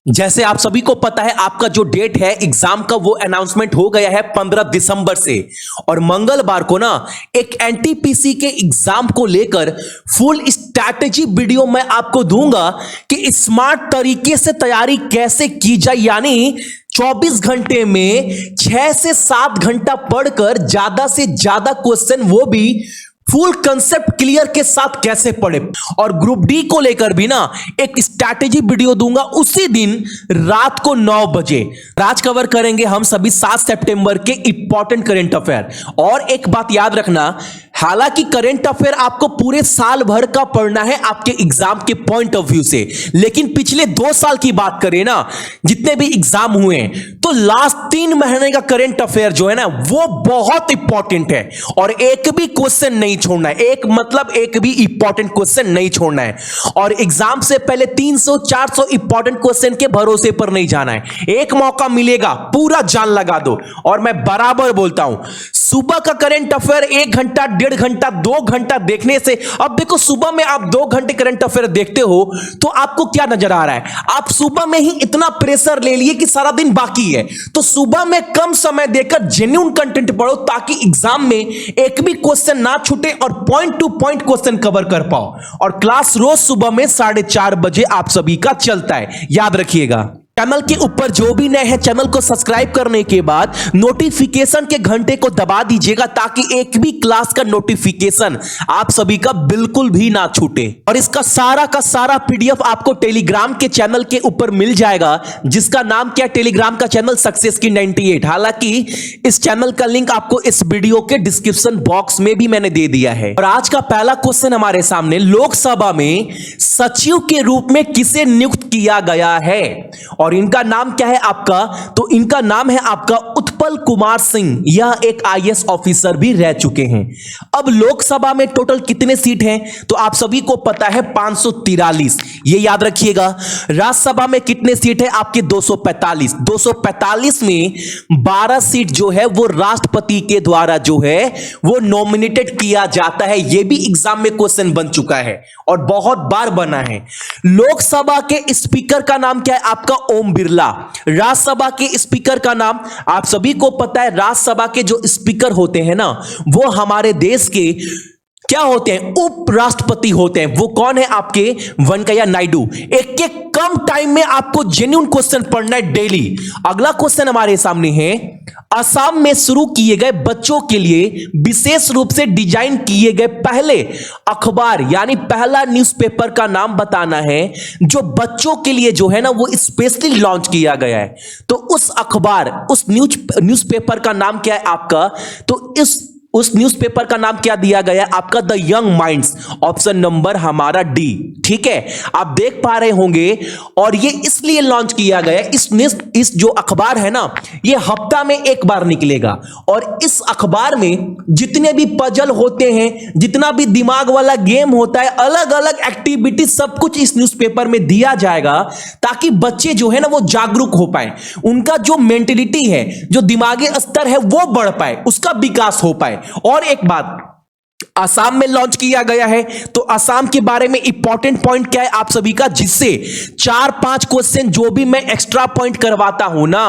जैसे आप सभी को पता है आपका जो डेट है एग्जाम का वो अनाउंसमेंट हो गया है 15 दिसंबर से। और मंगलवार को ना एक एनटीपीसी के एग्जाम को लेकर फुल स्ट्रैटेजी वीडियो मैं आपको दूंगा कि स्मार्ट तरीके से तैयारी कैसे की जाए, यानी 24 घंटे में 6 से 7 घंटा पढ़कर ज्यादा से ज्यादा क्वेश्चन, वो भी फुल कंसेप्ट क्लियर के साथ कैसे पढ़े। और ग्रुप डी को लेकर भी ना एक स्ट्रैटेजी वीडियो दूंगा उसी दिन रात को 9 बजे। आज कवर करेंगे हम सभी 7 सितंबर के इंपॉर्टेंट करंट अफेयर। और एक बात याद रखना, हालांकि करंट अफेयर आपको पूरे साल भर का पढ़ना है आपके एग्जाम के पॉइंट ऑफ व्यू से, लेकिन पिछले 2 साल की बात करें ना, जितने भी एग्जाम हुए हैं, तो लास्ट 3 महीने का करंट अफेयर जो है ना वो बहुत इंपॉर्टेंट है। और एक भी क्वेश्चन नहीं छोड़ना है, एक भी इंपॉर्टेंट क्वेश्चन नहीं छोड़ना है। और एग्जाम से पहले 300-400 इंपॉर्टेंट क्वेश्चन के भरोसे पर नहीं जाना है। एक मौका मिलेगा, पूरा जान लगा दो। और मैं बराबर बोलता हूं, सुबह का करंट अफेयर 1 घंटा, 1.5 घंटा, 2 घंटा देखने से, अब देखो सुबह में आप 2 घंटे करंट अफेयर देखते हो तो आपको क्या नजर आ रहा है, आप सुबह में ही इतना प्रेशर ले लिए कि सारा दिन बाकी है। तो सुबह में कम समय देकर जेन्युइन कंटेंट पढ़ो ताकि एग्जाम में एक भी क्वेश्चन ना छूटे और point two point question cover कर पाओ। और क्लास रोज सुबह में 4:30 बजे आप सभी का चलता है, याद रखिएगा। चैनल के ऊपर जो भी नए हैं, चैनल को सब्सक्राइब करने के बाद नोटिफिकेशन के घंटे को दबा दीजिएगा ताकि एक भी क्लास का नोटिफिकेशन आप सभी का बिल्कुल भी ना छूटे। और इसका सारा का सारा पीडीएफ आपको टेलीग्राम के चैनल के ऊपर मिल जाएगा, जिसका नाम क्या, टेलीग्राम का चैनल सक्सेस की 98। हालांकि इस चैनल का लिंक आपको इस वीडियो के डिस्क्रिप्शन बॉक्स में भी मैंने दे दिया है। और आज का पहला क्वेश्चन हमारे सामने, लोकसभा में सचिव के रूप में किसे नियुक्त किया गया है? और इनका नाम क्या है आपका? तो इनका नाम है आपका उत्पल कुमार सिंह। यह एक आईएएस ऑफिसर भी रह चुके हैं। अब लोकसभा में टोटल कितने सीट हैं? तो आप सभी को पता है 543, ये याद रखिएगा। राज्यसभा में कितने सीट है आपके? 245। 245 में 12 सीट जो है वो राष्ट्रपति के द्वारा जो है वो नॉमिनेटेड किया जाता है। यह भी एग्जाम में क्वेश्चन बन चुका है और बहुत बार बना है। लोकसभा के स्पीकर का नाम क्या है आपका? ओम बिरला। राज्यसभा के स्पीकर का नाम आप सभी को पता है, राज्यसभा के जो स्पीकर होते हैं ना वो हमारे देश के क्या होते हैं? उपराष्ट्रपति होते हैं। वो कौन है आपके? वेंकैया नायडू। एक एक कम टाइम में आपको जेन्युइन क्वेश्चन पढ़ना है डेली। अगला क्वेश्चन हमारे सामने है, असम में शुरू किए गए बच्चों के लिए विशेष रूप से डिजाइन किए गए पहले अखबार यानी पहला न्यूज़पेपर का नाम बताना है जो बच्चों के लिए जो है ना वो स्पेशली लॉन्च किया गया है। तो उस अखबार, उस न्यूज़पेपर का नाम क्या है आपका? तो उस न्यूज़पेपर का नाम क्या दिया गया आपका? The young minds. Option number हमारा डी। ठीक है, आप देख पा रहे होंगे। और ये इसलिए लॉन्च किया गया, इस जो अखबार है ना ये हफ्ता में एक बार निकलेगा। और इस अखबार में जितने भी पजल होते हैं, जितना भी दिमाग वाला गेम होता है, अलग अलग एक्टिविटी, सब कुछ इस न्यूज़पेपर में दिया जाएगा ताकि बच्चे जो है ना वो जागरूक हो पाए, उनका जो मेंटेलिटी है, जो दिमागी स्तर है वो बढ़ पाए, उसका विकास हो पाए। और एक बात, असम में लॉन्च किया गया है तो असम के बारे में इंपॉर्टेंट पॉइंट क्या है आप सभी का, जिससे 4-5 क्वेश्चन जो भी मैं एक्स्ट्रा पॉइंट करवाता हूं ना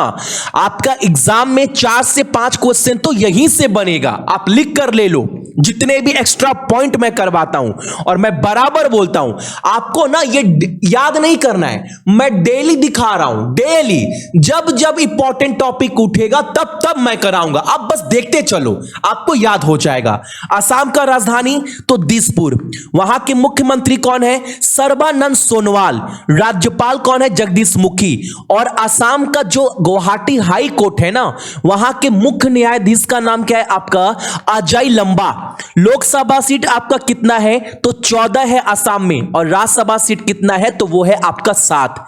आपका एग्जाम में 4 से 5 क्वेश्चन तो यहीं से बनेगा। आप लिख कर ले लो जितने भी एक्स्ट्रा पॉइंट मैं करवाता हूं। और मैं बराबर बोलता हूं, आपको ना ये याद नहीं करना है, मैं डेली दिखा रहा हूं। डेली जब जब इंपॉर्टेंट टॉपिक उठेगा तब तब मैं कराऊंगा, आप बस देखते चलो, आपको याद हो जाएगा। असम का राजधानी तो दिसपुर। वहां के मुख्यमंत्री कौन है? सर्बानंद सोनोवाल। राज्यपाल कौन है? जगदीश मुखी। और असम का जो गुवाहाटी हाई कोर्ट है ना वहां के मुख्य न्यायाधीश का नाम क्या है आपका? अजय लंबा। लोकसभा सीट आपका कितना है? तो 14 है असम में। और राज्यसभा सीट कितना है? तो वो है आपका 7।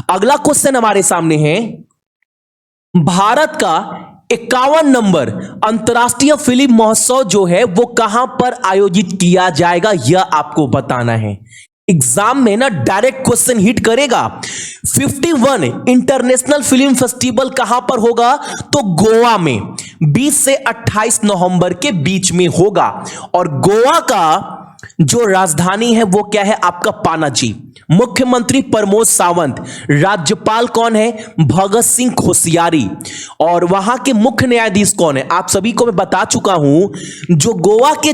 अगला क्वेश्चन हमारे सामने है, भारत का 51 नंबर अंतर्राष्ट्रीय फिल्म महोत्सव जो है वो कहां पर आयोजित किया जाएगा, यह आपको बताना है। एग्जाम में ना डायरेक्ट क्वेश्चन हिट करेगा। 51 इंटरनेशनल फिल्म फेस्टिवल कहां पर होगा? तो गोवा में 20 से 28 नवंबर के बीच में होगा। और गोवा का जो राजधानी है वो क्या है आपका पानाजी। मुख्यमंत्री प्रमोद सावंत। राज्यपाल कौन है? भगत सिंह कोश्यारी। और वहां के मुख्य न्यायाधीश कौन है? आप सभी को मैं बता चुका हूं, जो गोवा के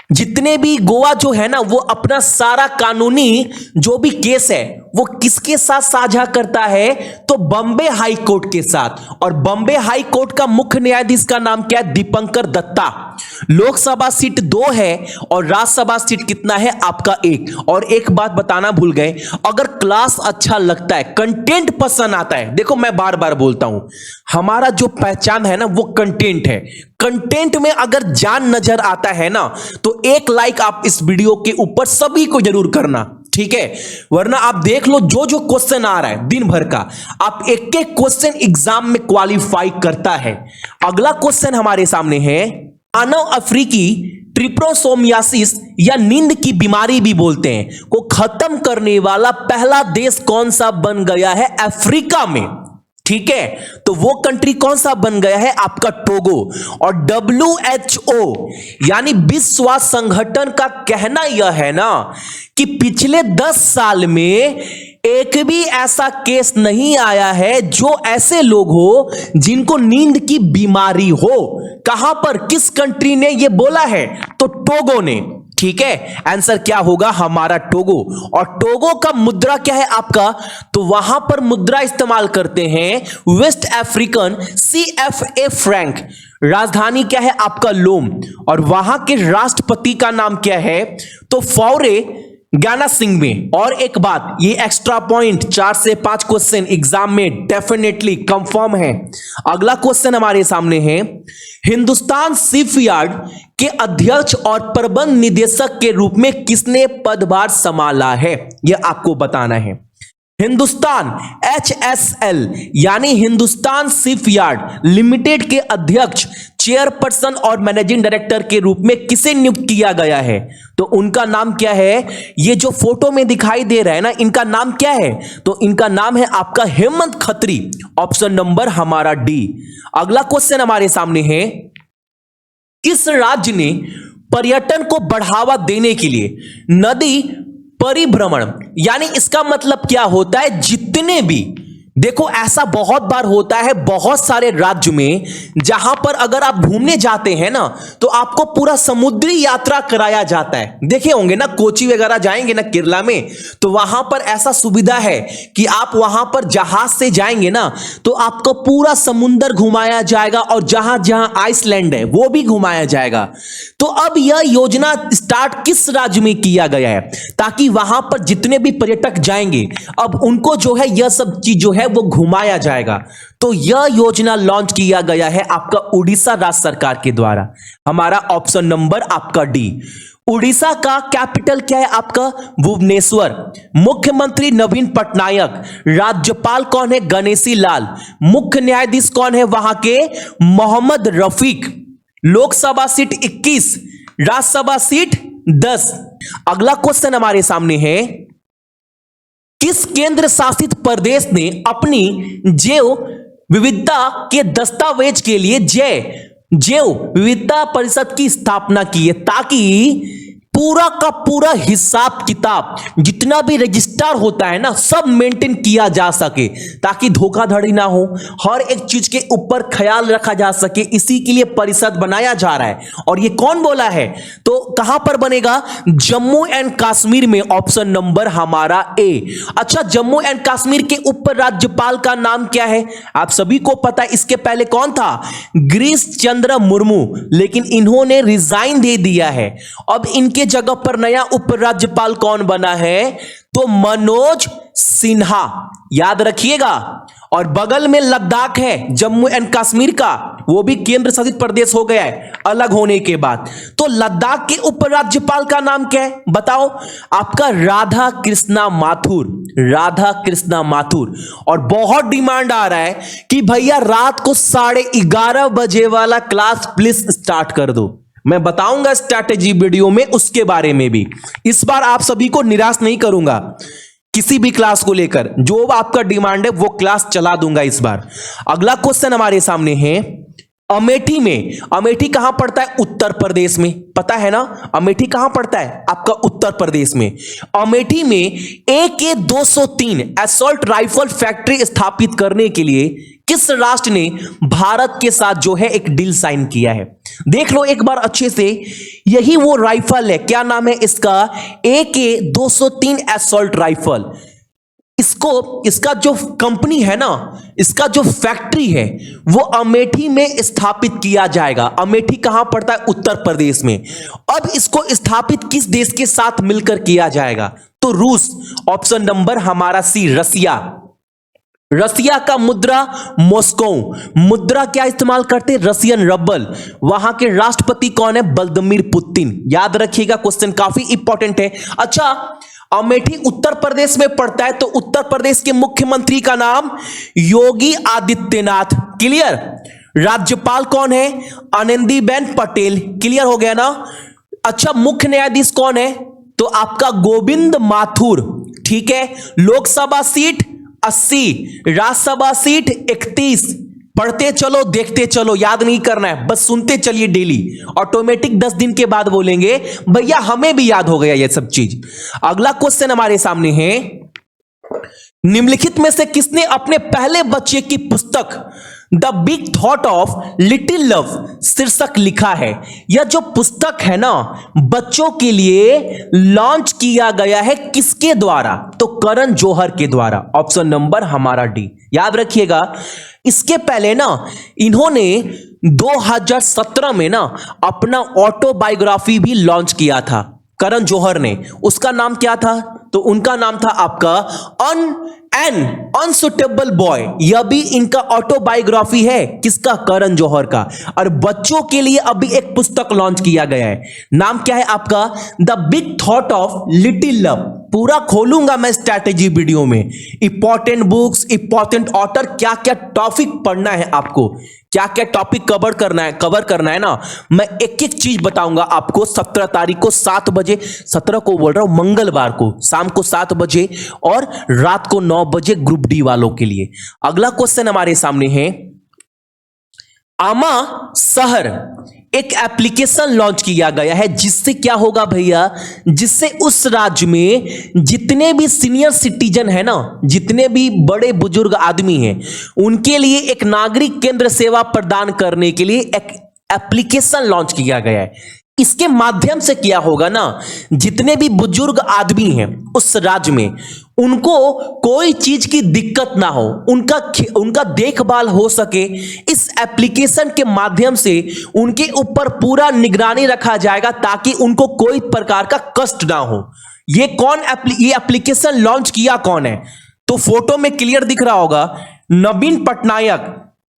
जितने भी गोवा जो है ना, वो अपना सारा कानूनी जो भी केस है वो किसके साथ साझा करता है? तो बॉम्बे हाई कोर्ट के साथ। और बॉम्बे हाई कोर्ट का मुख्य न्यायाधीश का नाम क्या है? दीपंकर दत्ता। लोकसभा सीट 2 है और राज्यसभा सीट कितना है आपका? 1। और एक बात बताना भूल गए, अगर क्लास अच्छा लगता है, कंटेंट पसंद आता है, देखो मैं बार बार बोलता हूं, हमारा जो पहचान है ना वो कंटेंट है। कंटेंट में अगर जान नजर आता है ना तो एक लाइक आप इस वीडियो के ऊपर सभी को जरूर करना, ठीक है? वरना आप देख लो जो जो क्वेश्चन आ रहा है दिन भर का, आप एक एक क्वेश्चन एग्जाम में क्वालिफाई करता है। अगला क्वेश्चन हमारे सामने है, मानव अफ्रीकी ट्रिप्रोसोमियासिस या नींद की बीमारी भी बोलते हैं को खत्म करने वाला पहला देश कौन सा बन गया है अफ्रीका में? ठीक है, तो वो कंट्री कौन सा बन गया है आपका? टोगो। और WHO यानी विश्व स्वास्थ्य संगठन का कहना यह है ना कि पिछले 10 साल में एक भी ऐसा केस नहीं आया है जो ऐसे लोग हो जिनको नींद की बीमारी हो। कहां पर, किस कंट्री ने यह बोला है? तो टोगो ने। ठीक है, आंसर क्या होगा हमारा? टोगो। और टोगो का मुद्रा क्या है आपका? तो वहां पर मुद्रा इस्तेमाल करते हैं वेस्ट अफ्रीकन CFA फ्रैंक। राजधानी क्या है आपका? लोम। और वहां के राष्ट्रपति का नाम क्या है? तो फौरे ज्ञाना सिंह में। और एक बात, ये एक्स्ट्रा पॉइंट 4 से 5 क्वेश्चन एग्जाम में डेफिनेटली कंफर्म है। अगला क्वेश्चन हमारे सामने है, हिंदुस्तान शिपयार्ड के अध्यक्ष और प्रबंध निदेशक के रूप में किसने पदभार संभाला है? यह आपको बताना है। हिंदुस्तान HSL यानी हिंदुस्तान शिपयार्ड लिमिटेड के अध्यक्ष, चेयरपर्सन और मैनेजिंग डायरेक्टर के रूप में किसे नियुक्त किया गया है? तो उनका नाम क्या है? ये जो फोटो में दिखाई दे रहा है ना, इनका नाम क्या है? तो इनका नाम है आपका हेमंत खत्री। ऑप्शन नंबर हमारा D। अगला क्वेश्चन हमारे सामने है, किस राज्य ने पर्यटन को बढ़ावा देने के लिए नदी परिभ्रमण, यानी इसका मतलब क्या होता है, जितने भी, देखो ऐसा बहुत बार होता है बहुत सारे राज्य में जहां पर अगर आप घूमने जाते हैं ना तो आपको पूरा समुद्री यात्रा कराया जाता है। देखे होंगे ना, कोची वगैरह जाएंगे ना केरला में, तो वहां पर ऐसा सुविधा है कि आप वहां पर जहाज से जाएंगे ना तो आपको पूरा समुद्र घुमाया जाएगा और जहां जहां आइसलैंड है वो भी घुमाया जाएगा। तो अब यह योजना स्टार्ट किस राज्य में किया गया है ताकि वहां पर जितने भी पर्यटक जाएंगे अब उनको जो है यह सब चीज जो है वो घुमाया जाएगा। तो यह योजना लॉन्च किया गया है आपका उड़ीसा राज्य सरकार के द्वारा। हमारा ऑप्शन नंबर आपका D। उड़ीसा का कैपिटल क्या है आपका? भुवनेश्वर। मुख्यमंत्री नवीन पटनायक। राज्यपाल कौन है? गणेशी लाल। मुख्य न्यायाधीश कौन है वहां के? मोहम्मद रफीक। Lok Sabha seat 21, Rajya Sabha seat 10। अगला क्वेश्चन हमारे सामने है, किस केंद्र शासित प्रदेश ने अपनी जैव विविधता के दस्तावेज के लिए जैव विविधता परिषद की स्थापना की है ताकि पूरा का पूरा हिसाब किताब जितना भी रजिस्टर होता है ना सब मेंटेन किया जा सके ताकि धोखाधड़ी ना हो, हर एक चीज के ऊपर ख्याल रखा जा सके। इसी के लिए परिषद बनाया जा रहा है। और ये कौन बोला है? तो कहां पर बनेगा? जम्मू एंड कश्मीर में। ऑप्शन नंबर हमारा A। अच्छा, जम्मू एंड कश्मीर के उप राज्यपाल का नाम क्या है? आप सभी को पता है, इसके पहले कौन था? गिरीश चंद्र मुर्मू, लेकिन इन्होंने रिजाइन दे दिया है। अब इनके जगह पर नया उपराज्यपाल कौन बना है? तो मनोज सिन्हा, याद रखिएगा। और बगल में लद्दाख है जम्मू एंड कश्मीर का, वो भी केंद्र शासित प्रदेश हो गया है अलग होने के बाद। तो लद्दाख के उपराज्यपाल का नाम क्या है बताओ? आपका राधा कृष्णा माथुर। राधा कृष्णा माथुर। और बहुत डिमांड आ रहा है कि भैया रात को 11:30 बजे वाला क्लास प्लीज स्टार्ट कर दो। मैं बताऊंगा स्ट्रैटेजी वीडियो में उसके बारे में भी। इस बार आप सभी को निराश नहीं करूंगा, किसी भी क्लास को लेकर जो आपका डिमांड है वो क्लास चला दूंगा इस बार। अगला क्वेश्चन हमारे सामने है, अमेठी कहां पड़ता है? उत्तर प्रदेश में, पता है ना? अमेठी कहां पड़ता है? आपका उत्तर प्रदेश में। अमेठी में AK-203 असॉल्ट राइफल फैक्ट्री स्थापित करने के लिए किस राष्ट्र ने भारत के साथ जो है एक डील साइन किया है? देख लो एक बार अच्छे से, यही वो राइफल है, क्या नाम है इसका? AK-203 assault rifle. इसका जो कंपनी है ना, इसका जो फैक्ट्री है वो अमेठी में स्थापित किया जाएगा। अमेठी कहां पड़ता है? उत्तर प्रदेश में। अब इसको स्थापित किस देश के साथ मिलकर किया जाएगा? तो रूस। ऑप्शन नंबर हमारा सी, रसिया। रसिया का मुद्रा मॉस्को। मुद्रा क्या इस्तेमाल करते? Russian rouble. वहां के राष्ट्रपति कौन है? Vladimir Putin. याद रखिएगा, क्वेश्चन काफी इंपॉर्टेंट है। अच्छा, अमेठी उत्तर प्रदेश में पड़ता है, तो उत्तर प्रदेश के मुख्यमंत्री का नाम योगी आदित्यनाथ। क्लियर? राज्यपाल कौन है? आनंदीबेन पटेल। क्लियर हो गया ना? अच्छा, मुख्य न्यायाधीश कौन है? तो आपका गोविंद माथुर। ठीक है। Lok Sabha seat 80, Rajya Sabha seat 31। पढ़ते चलो, देखते चलो, याद नहीं करना है, बस सुनते चलिए डेली। ऑटोमेटिक 10 दिन के बाद बोलेंगे भैया हमें भी याद हो गया ये सब चीज। अगला क्वेश्चन हमारे सामने है, निम्नलिखित में से किसने अपने पहले बच्चे की पुस्तक the big thought of little love शीर्षक लिखा है? यह जो पुस्तक है ना, बच्चों के लिए लॉन्च किया गया है, किसके द्वारा? तो करण जौहर के द्वारा। ऑप्शन नंबर हमारा डी। याद रखिएगा, इसके पहले ना इन्होंने 2017 में ना अपना ऑटोबायोग्राफी भी लॉन्च किया था, करण जौहर ने। उसका नाम क्या था? तो उनका नाम था आपका एन अनसुटेबल बॉय। यह भी इनका ऑटोबायोग्राफी है, किसका? करण जौहर का। और बच्चों के लिए अभी एक पुस्तक लॉन्च किया गया है, नाम क्या है आपका? The big thought of little love. पूरा खोलूंगा मैं स्ट्रैटेजी वीडियो में। इंपॉर्टेंट बुक्स, इंपॉर्टेंट ऑथर, क्या क्या टॉपिक पढ़ना है आपको, क्या क्या टॉपिक कवर करना है ना, मैं एक एक चीज बताऊंगा आपको। 17 तारीख को 7 बजे, 17 को बोल रहा हूं, मंगलवार को शाम को 7 बजे और रात को 9 बजे ग्रुप डी वालों के लिए। अगला क्वेश्चन हमारे सामने है, आमा शहर एक एप्लीकेशन लॉन्च किया गया है, जिससे क्या होगा भैया? जिससे उस राज्य में जितने भी सीनियर सिटीजन है ना, जितने भी बड़े बुजुर्ग आदमी हैं, उनके लिए एक नागरिक केंद्र सेवा प्रदान करने के लिए एक एप्लीकेशन लॉन्च किया गया है। इसके माध्यम से क्या होगा ना, जितने भी बुजुर्ग आदमी हैं उस राज्य में, उनको कोई चीज की दिक्कत ना हो, उनका देखभाल हो सके। इस एप्लीकेशन के माध्यम से उनके ऊपर पूरा निगरानी रखा जाएगा, ताकि उनको कोई प्रकार का कष्ट ना हो। ये एप्लीकेशन लॉन्च किया कौन है? तो फोटो में क्लियर दिख रहा होगा, नवीन पटनायक,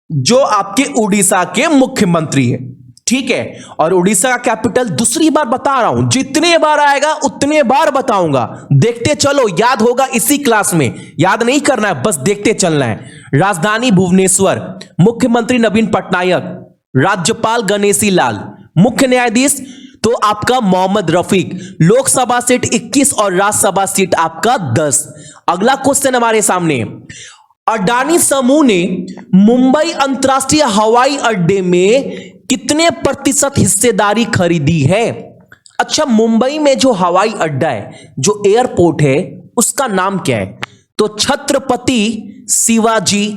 जो आपके उड़ीसा के मुख्यमंत्री है। ठीक है। और उड़ीसा का कैपिटल दूसरी बार बता रहा हूं, जितने बार आएगा उतने बार बताऊंगा, देखते चलो, याद होगा इसी क्लास में, याद नहीं करना है, बस देखते चलना है। राजधानी भुवनेश्वर, मुख्यमंत्री नवीन पटनायक, राज्यपाल गणेशी लाल, मुख्य न्यायाधीश तो आपका मोहम्मद रफीक। लोकसभा सीट 21 और राज्यसभा सीट आपका 10। अगला क्वेश्चन हमारे सामने, अडानी समूह ने मुंबई अंतरराष्ट्रीय हवाई अड्डे में कितने प्रतिशत हिस्सेदारी खरीदी है? अच्छा, मुंबई में जो हवाई अड्डा है, जो एयरपोर्ट है, उसका नाम क्या है? तो छत्रपति शिवाजी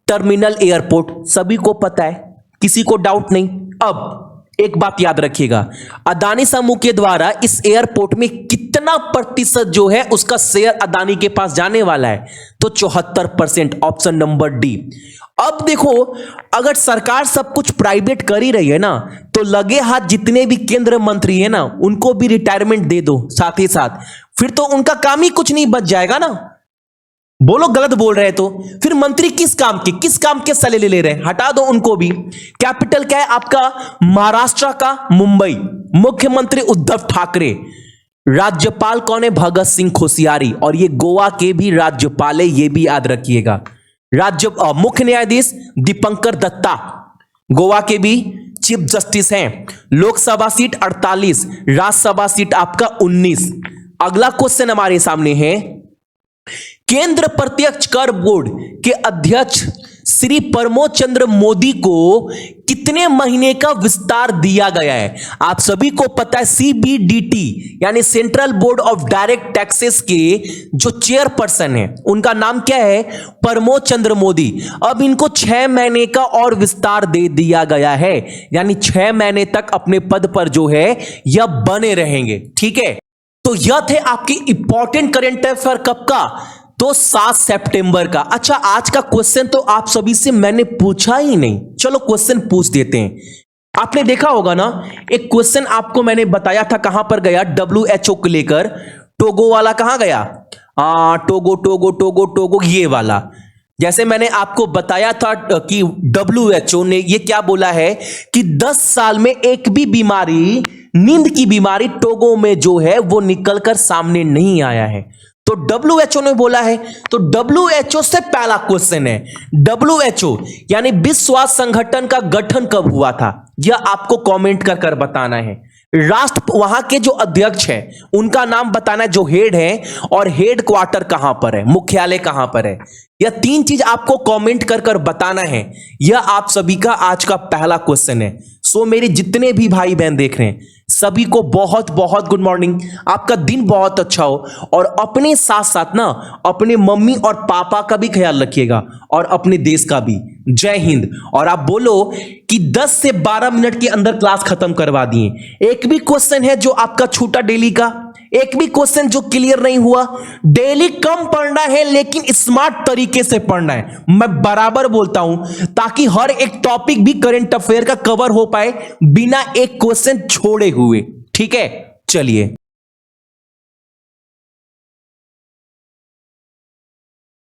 टर्मिनल एयरपोर्ट। सभी को पता है, किसी को डाउट नहीं। अब एक बात याद रखिएगा, अदानी समूह के द्वारा इस एयरपोर्ट में कितना प्रतिशत जो है उसका शेयर अदानी के पास जाने वाला है? तो 74%। Option number D. अब देखो, अगर सरकार सब कुछ प्राइवेट कर ही रही है ना, तो लगे हाथ जितने भी केंद्र मंत्री है ना, उनको भी रिटायरमेंट दे दो साथ ही साथ, फिर तो उनका काम ही कुछ नहीं बच जाएगा ना। बोलो गलत बोल रहे तो फिर मंत्री किस काम के सले ले रहे हैं? हटा दो उनको भी। कैपिटल क्या है आपका? महाराष्ट्र का मुंबई। मुख्यमंत्री उद्धव ठाकरे। राज्यपाल कौन है? भगत सिंह कोश्यारी। और ये गोवा के भी राज्यपाल है, ये भी याद रखिएगा। मुख्य न्यायाधीश दीपंकर दत्ता, गोवा के भी चीफ जस्टिस हैं। लोकसभा सीट 48, राज्यसभा सीट आपका 19। अगला क्वेश्चन हमारे सामने है, केंद्र प्रत्यक्ष कर बोर्ड के अध्यक्ष श्री प्रमोद चंद्र मोदी को कितने महीने का विस्तार दिया गया है? आप सभी को पता है CBDT यानी central board of direct taxes के जो चेयरपर्सन है उनका नाम क्या है? प्रमोद चंद्र मोदी। अब इनको 6 महीने का और विस्तार दे दिया गया है, यानी 6 महीने तक अपने पद पर जो है यह बने रहेंगे। ठीक है, तो यह थे आपकी इंपॉर्टेंट करंट अफेयर कब का? तो 7 सितंबर का। अच्छा, आज का क्वेश्चन तो आप सभी से मैंने पूछा ही नहीं, चलो क्वेश्चन पूछ देते हैं। आपने देखा होगा ना, एक क्वेश्चन आपको मैंने बताया था, कहां पर गया? WHO को लेकर। टोगो वाला कहां गया? टोगो टोगो टोगो टोगो, ये वाला। जैसे मैंने आपको बताया था कि WHO ने ये क्या बोला है कि 10 साल में एक भी बीमारी, नींद की बीमारी टोगो में जो है वो निकलकर सामने नहीं आया है। तो WHO ने बोला है। तो WHO से पहला क्वेश्चन है, WHO यानी विश्व स्वास्थ्य संगठन का गठन कब हुआ था? यह आपको कमेंट कर कर बताना है। राष्ट्र, वहां के जो अध्यक्ष हैं उनका नाम बताना है, जो हेड है, और हेड क्वार्टर कहां पर है, मुख्यालय कहां पर है। यह 3 चीज आपको कमेंट कर कर बताना है। यह आप सभी का आज का पहला क्वेश्चन है। सो मेरे जितने भी भाई बहन देख रहे हैं सभी को बहुत बहुत गुड मॉर्निंग। आपका दिन बहुत अच्छा हो, और अपने साथ साथ ना अपने मम्मी और पापा का भी ख्याल रखिएगा और अपने देश का भी। जय हिंद। और आप बोलो कि 10 से 12 मिनट के अंदर क्लास खत्म करवा दिए। एक भी क्वेश्चन है जो आपका छूटा डेली का, एक भी क्वेश्चन जो क्लियर नहीं हुआ? डेली कम पढ़ना है लेकिन स्मार्ट तरीके से पढ़ना है, मैं बराबर बोलता हूं, ताकि हर एक टॉपिक भी करंट अफेयर का कवर हो पाए बिना एक क्वेश्चन छोड़े हुए। ठीक है, चलिए।